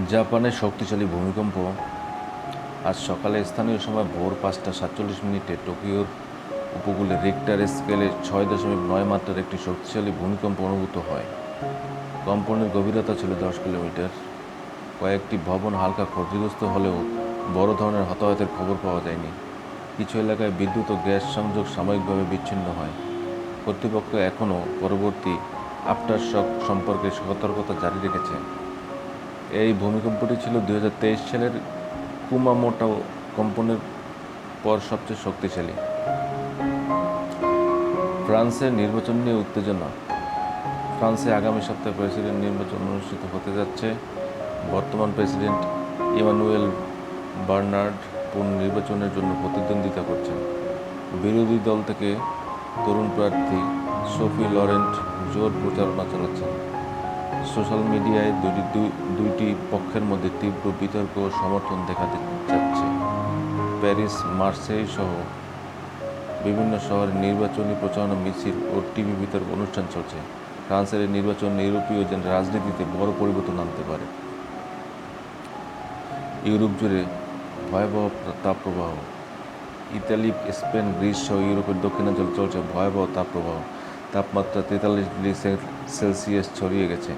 জাপানে শক্তিশালী ভূমিকম্প। আজ সকালে স্থানীয় সময় ভোর 5টা 47 মিনিটে টোকিওর উপকূলে রিক্টার স্কেলে 6.9 মাত্রার একটি শক্তিশালী ভূমিকম্প অনুভূত হয়। কম্পনের গভীরতা ছিল 10 কিলোমিটার। কয়েকটি ভবন হালকা ক্ষতিগ্রস্ত হলেও বড় ধরনের হতাহতের খবর পাওয়া যায়নি। কিছু এলাকায় বিদ্যুৎ ও গ্যাস সংযোগ সাময়িকভাবে বিচ্ছিন্ন হয়। কর্তৃপক্ষ এখনও পরবর্তী আফটারশক সম্পর্কে সতর্কতা জারি রেখেছে। এই ভূমিকম্পটি ছিল 2023 সালের কুমামোটো কম্পনের পর সবচেয়ে শক্তিশালী। ফ্রান্সের নির্বাচন নিয়ে উত্তেজনা। ফ্রান্সে আগামী সপ্তাহে প্রেসিডেন্ট নির্বাচন অনুষ্ঠিত হতে যাচ্ছে। বর্তমান প্রেসিডেন্ট ইমানুয়েল বার্নার্ড পুনর্নির্বাচনের জন্য প্রতিদ্বন্দ্বিতা করছেন। বিরোধী দল থেকে তরুণ প্রার্থী সোফি লরেন্ট জোর প্রচারণা চালাচ্ছেন। সোশ্যাল মিডিয়ায় দুইটি পক্ষের মধ্যে তীব্র বিতর্ক ও সমর্থন দেখা যাচ্ছে। প্যারিস, মার্সেই সহ বিভিন্ন শহরে নির্বাচনী প্রচারণা মিছিল ও টিভি বিতর্ক অনুষ্ঠান চলছে। ফ্রান্সের এই নির্বাচন ইউরোপীয় রাজনীতিতে বড় পরিবর্তন আনতে পারে। ইউরোপ জুড়ে ভয়াবহ তাপপ্রবাহ। ইতালি, স্পেন, গ্রিস সহ ইউরোপের দক্ষিণাঞ্চলে চলছে ভয়াবহ তাপপ্রবাহ। তাপমাত্রা 43 ডিগ্রি সেলসিয়াস ছাড়িয়ে গেছে।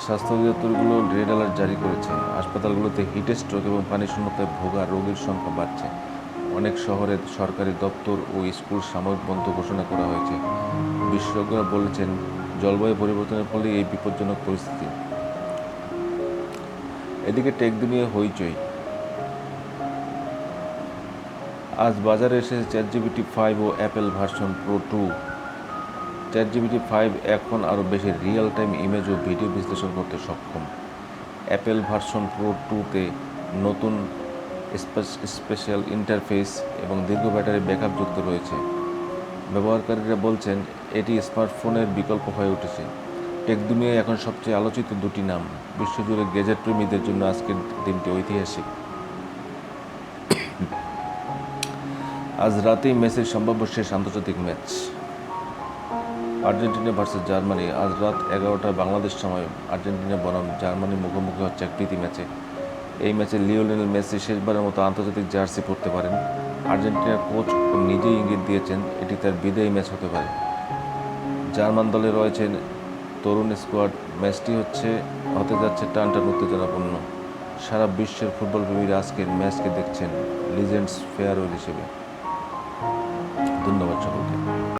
স্বাস্থ্য অধিদপ্তরগুলো রেড অ্যালার্ট জারি করেছে। হাসপাতালগুলোতে হিট স্ট্রোক এবং পানি শূন্যতায় ভোগা রোগীর সংখ্যা বাড়ছে। অনেক শহরে সরকারি দপ্তর ও স্কুল সাময়িক বন্ধ ঘোষণা করা হয়েছে। বিশেষজ্ঞরা বলেছেন, জলবায়ু পরিবর্তনের ফলে এই বিপজ্জনক পরিস্থিতি। এদিকে টেক দুনিয়ায় হইচই। আজ বাজারে এসেছে চ্যাটজিপিটি 5 ও অ্যাপেল ভার্সন প্রো 2। চ্যাটজিপিটি 5 এখন আরও বেশি রিয়েল টাইম ইমেজ ও ভিডিও বিশ্লেষণ করতে সক্ষম। অ্যাপেল ভার্সন প্রো 2-তে নতুন স্পেশাল ইন্টারফেস এবং দীর্ঘ ব্যাটারি ব্যাকআপ যুক্ত রয়েছে। ব্যবহারকারীরা বলছেন এটি স্মার্টফোনের বিকল্প হয়ে উঠেছে। টেক দুনিয়ায় এখন সবচেয়ে আলোচিত দুটি নাম। বিশ্বজুড়ে গ্যাজেট প্রেমীদের জন্য আজকের দিনটি ঐতিহাসিক। আজ রাতেই মেসির সম্ভাব্য শেষ আন্তর্জাতিক ম্যাচ। Argentina versus Germany. আজ রাত 11টায় বাংলাদেশ সময় আর্জেন্টিনা বনাম জার্মানি মুখোমুখি হচ্ছে এক প্রীতি ম্যাচে। এই ম্যাচে লিওনেল মেসি শেষবারের মতো আন্তর্জাতিক জার্সি পরতে পারেন। আর্জেন্টিনার কোচ নিজেই ইঙ্গিত দিয়েছেন এটি তার বিদায়ী ম্যাচ হতে পারে। জার্মান দলে রয়েছেন তরুণ স্কোয়াড। ম্যাচটি হতে যাচ্ছে টানটান উত্তেজনাপূর্ণ। সারা বিশ্বের ফুটবল প্রেমীরা আজকের ম্যাচকে দেখছেন লিজেন্ডস ফেয়ারওয়েল হিসেবে। ধন্যবাদ সকলকে।